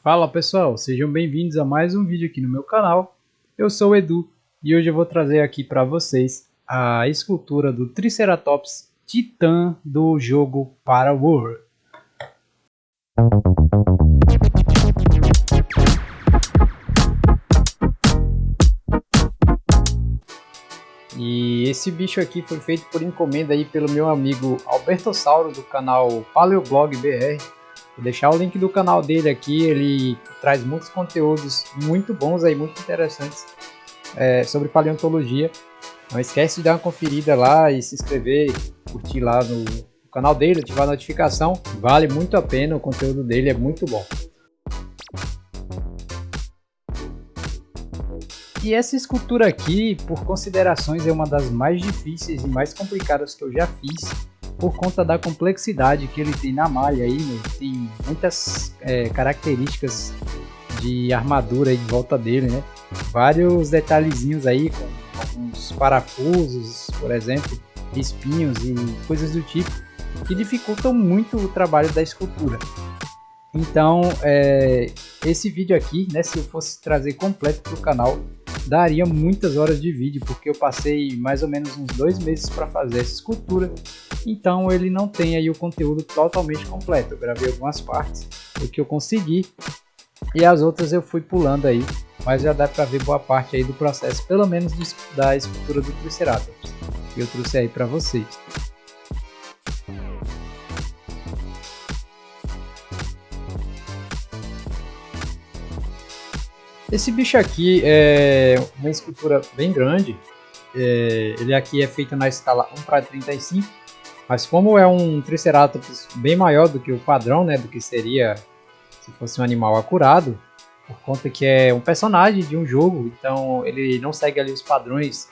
Fala pessoal, sejam bem-vindos a mais um vídeo aqui no meu canal. Eu sou o Edu e hoje eu vou trazer aqui para vocês a escultura do Triceratops Titã do jogo Para-War. E esse bicho aqui foi feito por encomenda aí pelo meu amigo Albertossauro do canal Paleoblog BR. Vou deixar o link do canal dele aqui, ele traz muitos conteúdos muito bons aí, muito interessantes sobre paleontologia. Não esquece de dar uma conferida lá e se inscrever, curtir lá no canal dele, ativar a notificação. Vale muito a pena, o conteúdo dele é muito bom. E essa escultura aqui, por considerações, é uma das mais difíceis e mais complicadas que eu já fiz, por conta da complexidade que ele tem na malha aí, né? Tem muitas características de armadura aí de volta dele, né? Vários detalhezinhos aí, com alguns parafusos, por exemplo, espinhos e coisas do tipo, que dificultam muito o trabalho da escultura. Então, esse vídeo aqui, né, se eu fosse trazer completo para o canal, daria muitas horas de vídeo, porque eu passei mais ou menos uns 2 meses para fazer essa escultura. Então ele não tem aí o conteúdo totalmente completo. Eu gravei algumas partes, o que eu consegui, e as outras eu fui pulando aí, mas já dá para ver boa parte aí do processo, pelo menos da escultura do Triceratops, que eu trouxe aí para vocês. Esse bicho aqui é uma escultura bem grande. Ele aqui é feito na escala 1:35, mas como é um Triceratops bem maior do que o padrão, né, do que seria se fosse um animal acurado, por conta que é um personagem de um jogo, então ele não segue ali os padrões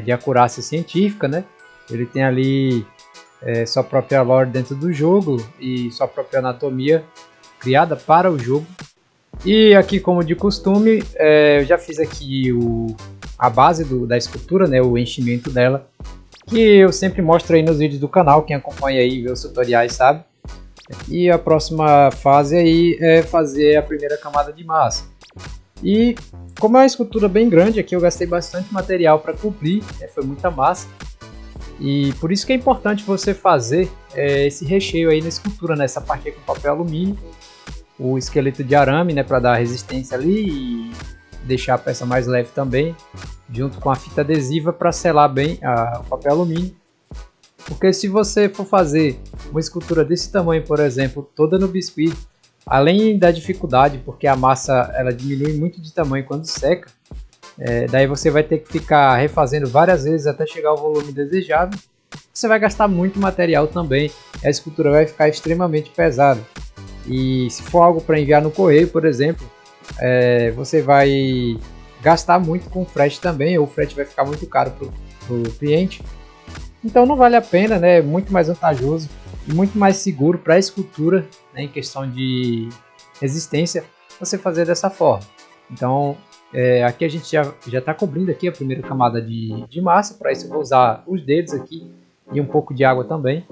de acurácia científica, né? Ele tem ali sua própria lore dentro do jogo e sua própria anatomia criada para o jogo. E aqui, como de costume, eu já fiz aqui a base da escultura, né, o enchimento dela, que eu sempre mostro aí nos vídeos do canal. Quem acompanha aí, vê os tutoriais, sabe? E a próxima fase aí é fazer a primeira camada de massa. E como é uma escultura bem grande, aqui eu gastei bastante material para cobrir, foi muita massa. E por isso que é importante você fazer esse recheio aí na escultura, nessa parte aí com papel alumínio, o esqueleto de arame, né, para dar resistência ali e deixar a peça mais leve também, junto com a fita adesiva para selar bem o papel alumínio. Porque se você for fazer uma escultura desse tamanho, por exemplo, toda no biscuit, além da dificuldade, porque a massa ela diminui muito de tamanho quando seca, daí você vai ter que ficar refazendo várias vezes até chegar ao volume desejado. Você vai gastar muito material também, a escultura vai ficar extremamente pesada. E se for algo para enviar no correio, por exemplo, você vai gastar muito com frete também, ou o frete vai ficar muito caro para o cliente. Então não vale a pena, né? É muito mais vantajoso e muito mais seguro para a escultura, né, em questão de resistência, você fazer dessa forma. Então aqui a gente já está cobrindo aqui a primeira camada de massa. Para isso eu vou usar os dedos aqui e um pouco de água também.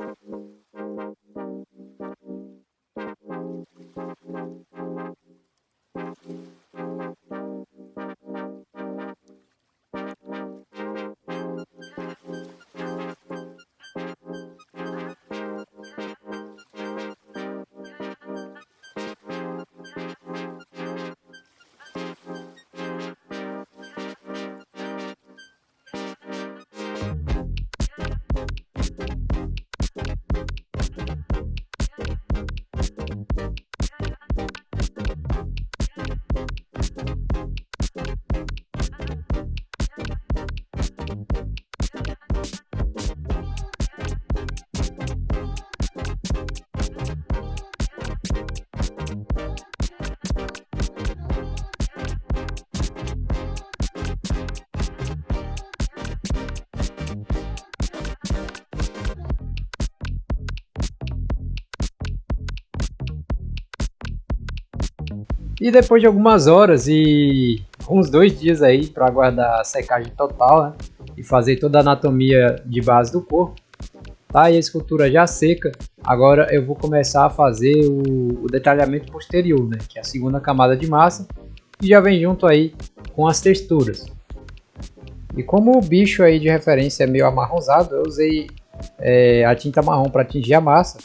E depois de algumas horas e uns 2 dias aí para aguardar a secagem total, né, e fazer toda a anatomia de base do corpo, tá aí a escultura já seca. Agora eu vou começar a fazer o detalhamento posterior, né, que é a segunda camada de massa, e já vem junto aí com as texturas. E como o bicho aí de referência é meio amarronzado, eu usei a tinta marrom para atingir a massa,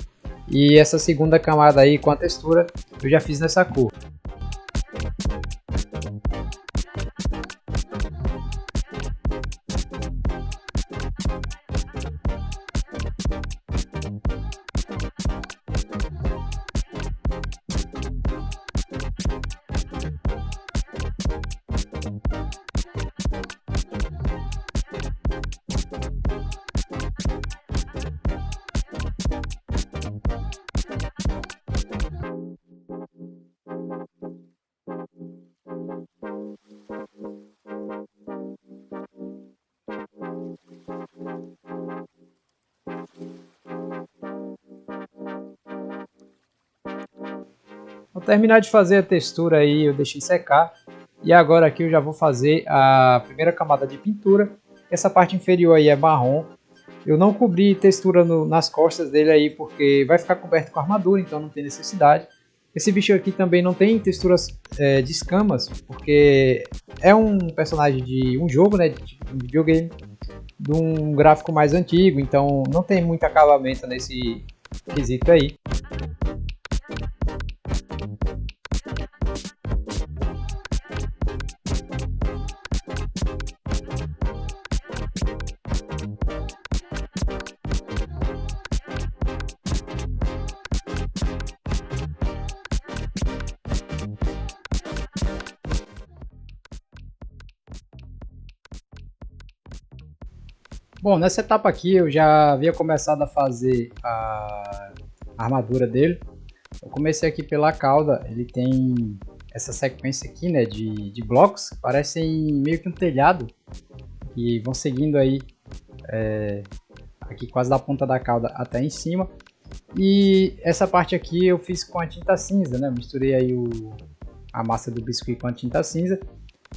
e essa segunda camada aí com a textura eu já fiz nessa cor. Ao terminar de fazer a textura aí, eu deixei secar. E agora aqui eu já vou fazer a primeira camada de pintura. Essa parte inferior aí é marrom. Eu não cobri textura nas costas dele aí, porque vai ficar coberto com armadura, então não tem necessidade. Esse bicho aqui também não tem texturas de escamas, porque é um personagem de um jogo, né, de um videogame, de um gráfico mais antigo, então não tem muito acabamento nesse quesito aí. Bom, nessa etapa aqui eu já havia começado a fazer a armadura dele. Eu comecei aqui pela cauda, ele tem essa sequência aqui, né, de blocos, que parecem meio que um telhado, e vão seguindo aí aqui quase da ponta da cauda até em cima. E essa parte aqui eu fiz com a tinta cinza, né, misturei aí a massa do biscuit com a tinta cinza,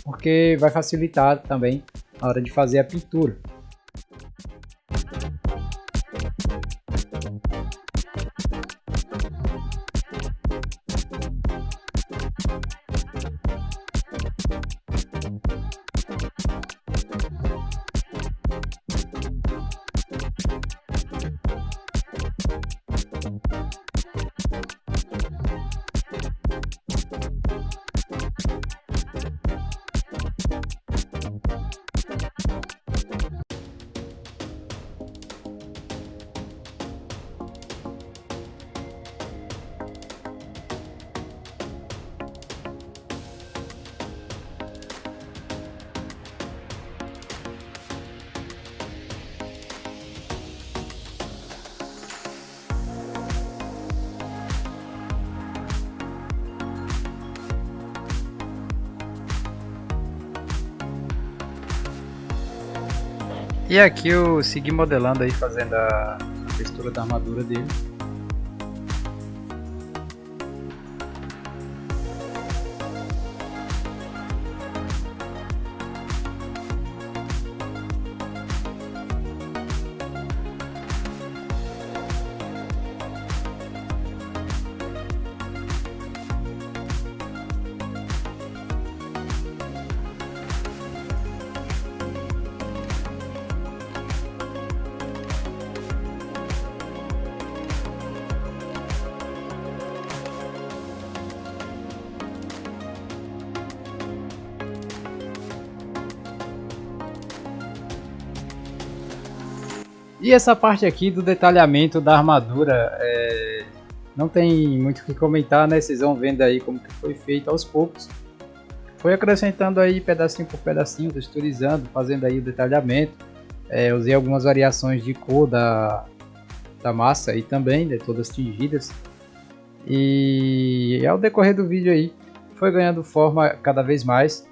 porque vai facilitar também na hora de fazer a pintura. E aqui eu segui modelando aí, fazendo a textura da armadura dele. E essa parte aqui do detalhamento da armadura, não tem muito o que comentar, né? Vocês vão vendo aí como que foi feito aos poucos. Foi acrescentando aí pedacinho por pedacinho, texturizando, fazendo aí o detalhamento. Usei algumas variações de cor da massa aí também, né, todas tingidas. E ao decorrer do vídeo aí, foi ganhando forma cada vez mais.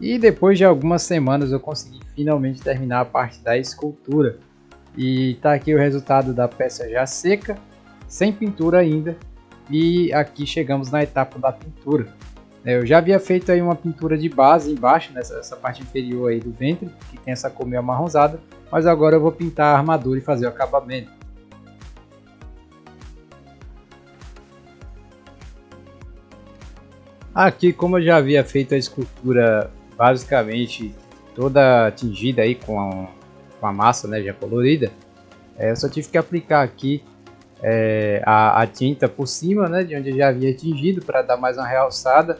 E depois de algumas semanas eu consegui finalmente terminar a parte da escultura. E tá aqui o resultado da peça já seca, sem pintura ainda. E aqui chegamos na etapa da pintura. Eu já havia feito aí uma pintura de base embaixo, nessa parte inferior aí do ventre, que tem essa cor meio amarronzada. Mas agora eu vou pintar a armadura e fazer o acabamento. Aqui, como eu já havia feito a escultura basicamente toda tingida aí com a massa, né, já colorida, eu só tive que aplicar aqui a tinta por cima, né, de onde eu já havia tingido, para dar mais uma realçada.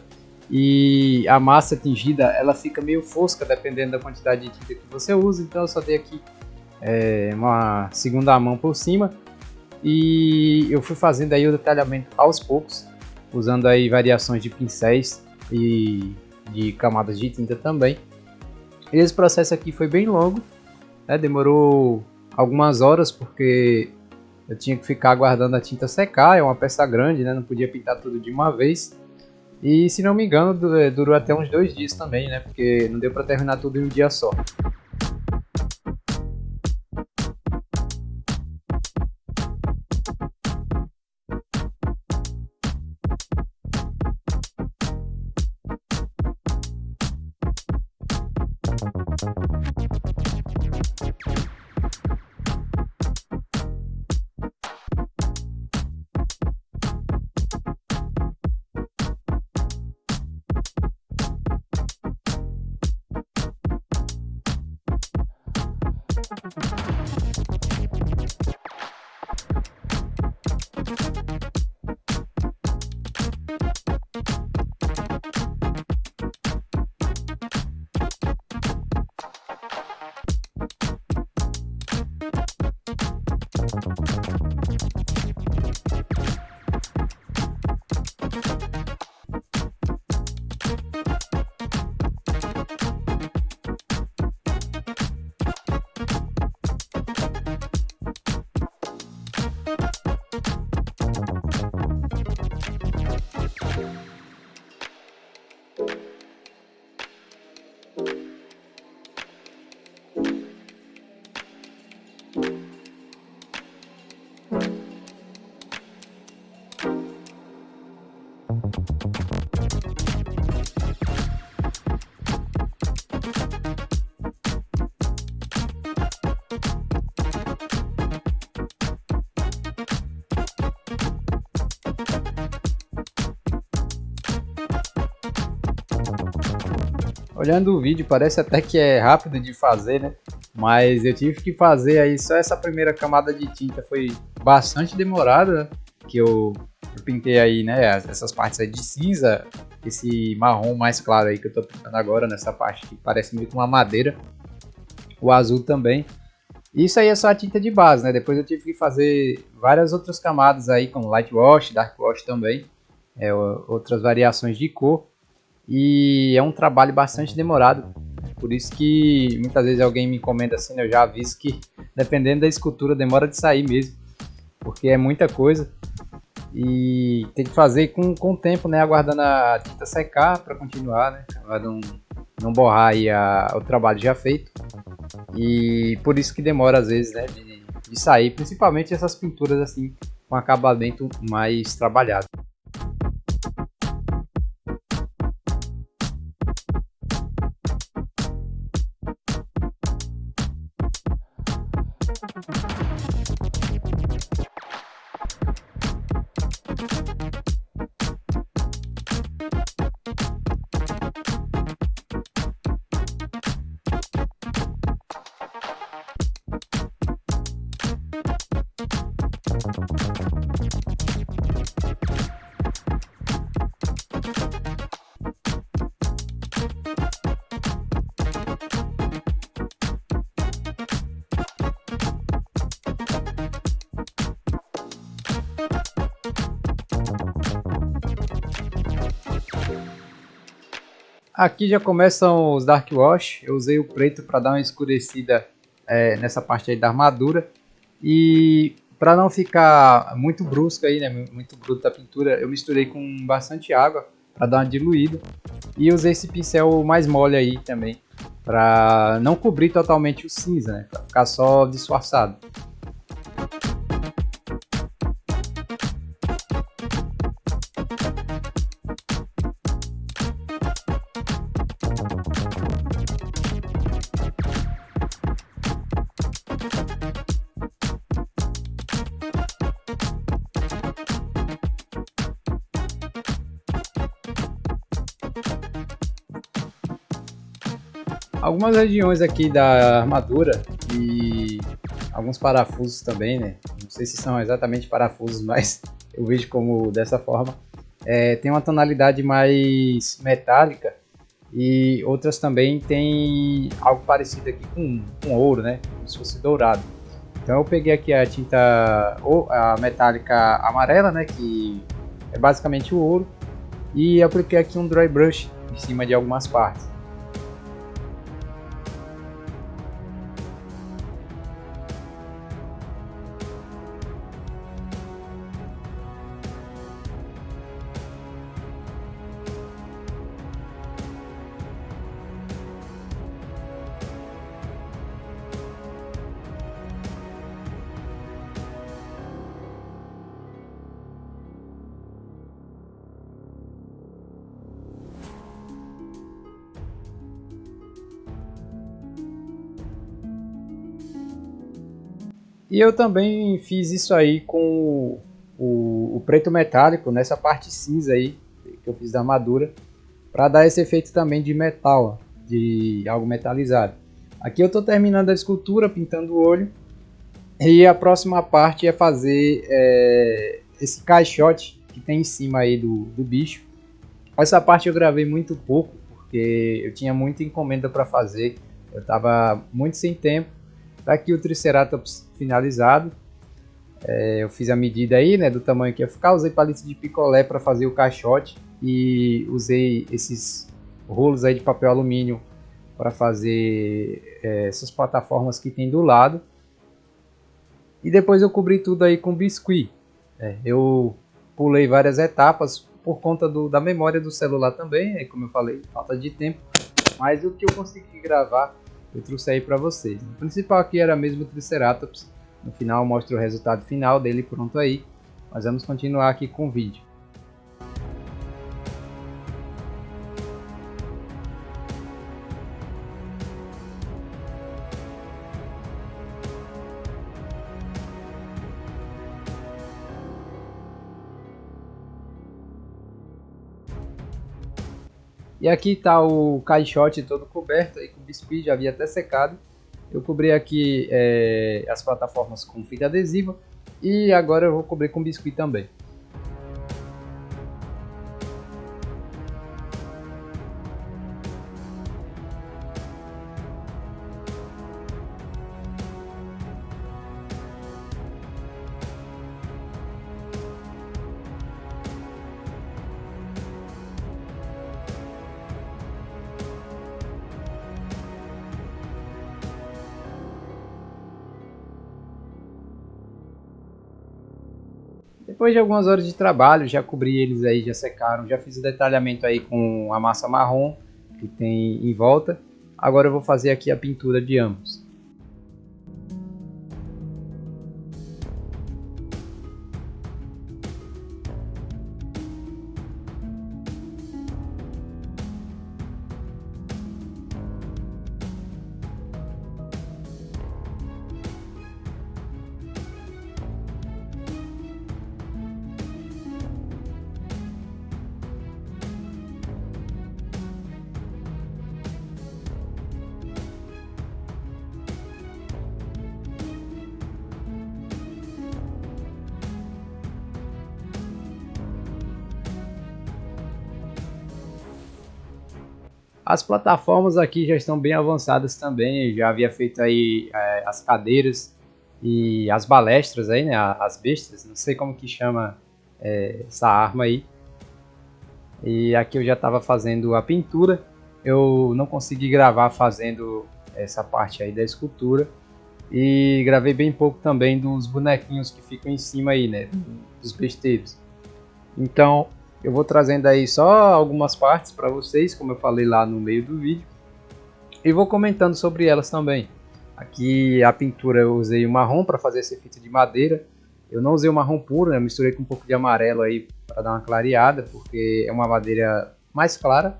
E a massa tingida ela fica meio fosca dependendo da quantidade de tinta que você usa, então eu só dei aqui uma segunda mão por cima e eu fui fazendo aí o detalhamento aos poucos, usando aí variações de pincéis e de camadas de tinta também. Esse processo aqui foi bem longo, né? Demorou algumas horas porque eu tinha que ficar aguardando a tinta secar, é uma peça grande, né? Não podia pintar tudo de uma vez. E se não me engano durou até uns 2 dias também, né? Porque não deu para terminar tudo em um dia só. Olhando o vídeo parece até que é rápido de fazer, né? Mas eu tive que fazer aí só essa primeira camada de tinta, foi bastante demorada, né? Que eu pintei aí, né, essas partes aí de cinza, esse marrom mais claro aí que eu tô pintando agora, nessa parte que parece meio que uma madeira, o azul também. Isso aí é só a tinta de base, né? Depois eu tive que fazer várias outras camadas aí, como light wash, dark wash também, outras variações de cor. E é um trabalho bastante demorado, por isso que muitas vezes alguém me encomenda assim, né? Eu já aviso que dependendo da escultura demora de sair mesmo, porque é muita coisa e tem que fazer com o tempo, né? Aguardando a tinta secar para continuar, né? Para não borrar aí o trabalho já feito, e por isso que demora às vezes, né? De sair, principalmente essas pinturas assim com acabamento mais trabalhado. Aqui já começam os Dark Wash, eu usei o preto para dar uma escurecida nessa parte aí da armadura. E para não ficar muito brusca aí, né, muito bruta a pintura, eu misturei com bastante água para dar uma diluída. E usei esse pincel mais mole aí também, para não cobrir totalmente o cinza, né? Para ficar só disfarçado. Algumas regiões aqui da armadura e alguns parafusos também, né? Não sei se são exatamente parafusos, mas eu vejo como dessa forma. Tem uma tonalidade mais metálica e outras também tem algo parecido aqui com ouro, né? Como se fosse dourado. Então eu peguei aqui a tinta a metálica amarela, né? Que é basicamente o ouro, e apliquei aqui um dry brush em cima de algumas partes. E eu também fiz isso aí com o preto metálico nessa parte cinza aí que eu fiz da armadura, para dar esse efeito também de metal, de algo metalizado. Aqui eu estou terminando a escultura, pintando o olho, e a próxima parte é fazer esse caixote que tem em cima aí do bicho. Essa parte eu gravei muito pouco, porque eu tinha muita encomenda para fazer, eu estava muito sem tempo. Tá aqui o Triceratops finalizado. Eu fiz a medida aí, né, do tamanho que ia ficar. Usei palito de picolé para fazer o caixote e usei esses rolos aí de papel alumínio para fazer essas plataformas que tem do lado. E depois eu cobri tudo aí com biscuit. Eu pulei várias etapas por conta da memória do celular também, como eu falei, falta de tempo. Mas o que eu consegui gravar eu trouxe aí para vocês. O principal aqui era mesmo o Triceratops. No final eu mostro o resultado final dele pronto aí. Mas vamos continuar aqui com o vídeo. E aqui está o caixote todo coberto aí com biscuit, já havia até secado. Eu cobri aqui as plataformas com fita adesiva e agora eu vou cobrir com biscuit também. Depois de algumas horas de trabalho, já cobri eles aí, já secaram, já fiz o detalhamento aí com a massa marrom que tem em volta. Agora eu vou fazer aqui a pintura de ambos. As plataformas aqui já estão bem avançadas também, eu já havia feito aí as cadeiras e as balestras aí, né, as bestas, não sei como que chama essa arma aí. E aqui eu já estava fazendo a pintura, eu não consegui gravar fazendo essa parte aí da escultura. E gravei bem pouco também dos bonequinhos que ficam em cima aí, né, dos besteiros. Então Eu vou trazendo aí só algumas partes para vocês, como eu falei lá no meio do vídeo, e vou comentando sobre elas também. Aqui a pintura eu usei o marrom para fazer esse efeito de madeira. Eu não usei o marrom puro, né? Misturei com um pouco de amarelo aí para dar uma clareada, porque é uma madeira mais clara.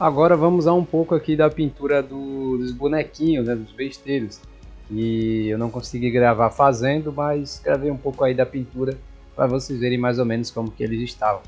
Agora vamos a um pouco aqui da pintura dos bonequinhos, né, dos besteiros, que eu não consegui gravar fazendo, mas gravei um pouco aí da pintura para vocês verem mais ou menos como que eles estavam.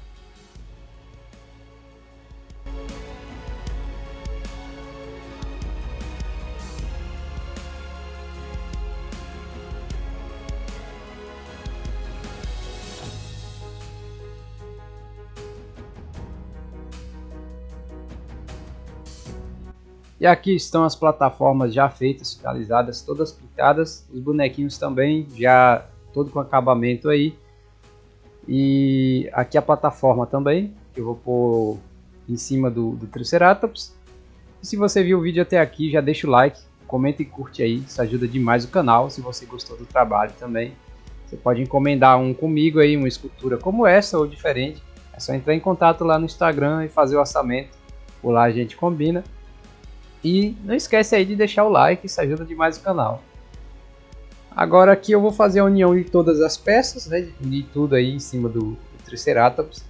E aqui estão as plataformas já feitas, finalizadas, todas pintadas, os bonequinhos também já todo com acabamento aí. E aqui a plataforma também, que eu vou pôr em cima do Triceratops. E se você viu o vídeo até aqui, já deixa o like, comenta e curte aí, isso ajuda demais o canal. Se você gostou do trabalho também, você pode encomendar um comigo aí, uma escultura como essa ou diferente. É só entrar em contato lá no Instagram e fazer o orçamento, por lá a gente combina. E não esquece aí de deixar o like, isso ajuda demais o canal. Agora aqui eu vou fazer a união de todas as peças, né, de unir tudo aí em cima do Triceratops.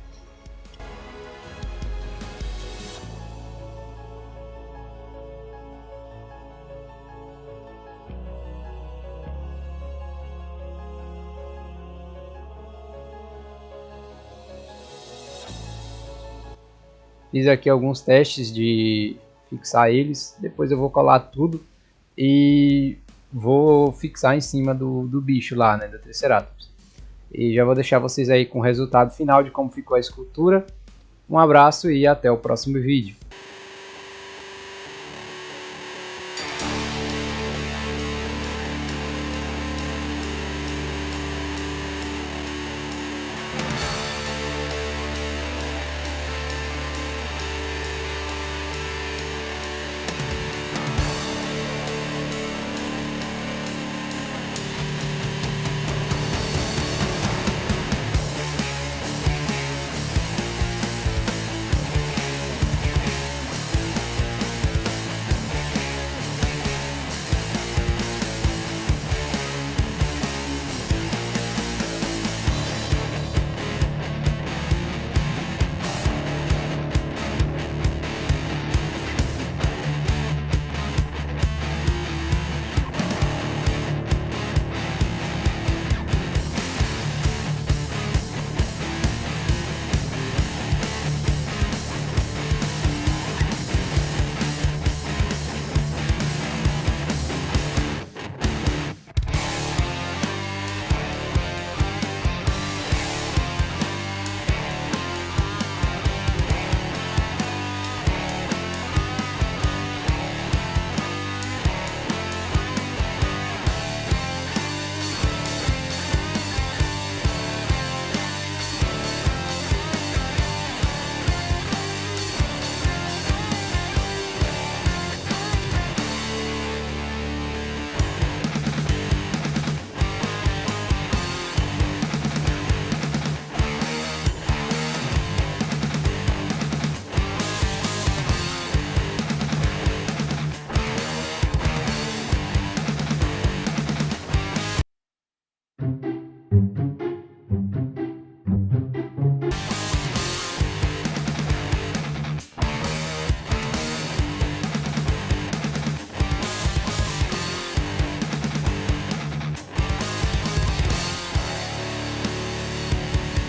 Fiz aqui alguns testes de fixar eles, depois eu vou colar tudo e vou fixar em cima do bicho lá, né, do Triceratops. E já vou deixar vocês aí com o resultado final de como ficou a escultura. Um abraço e até o próximo vídeo.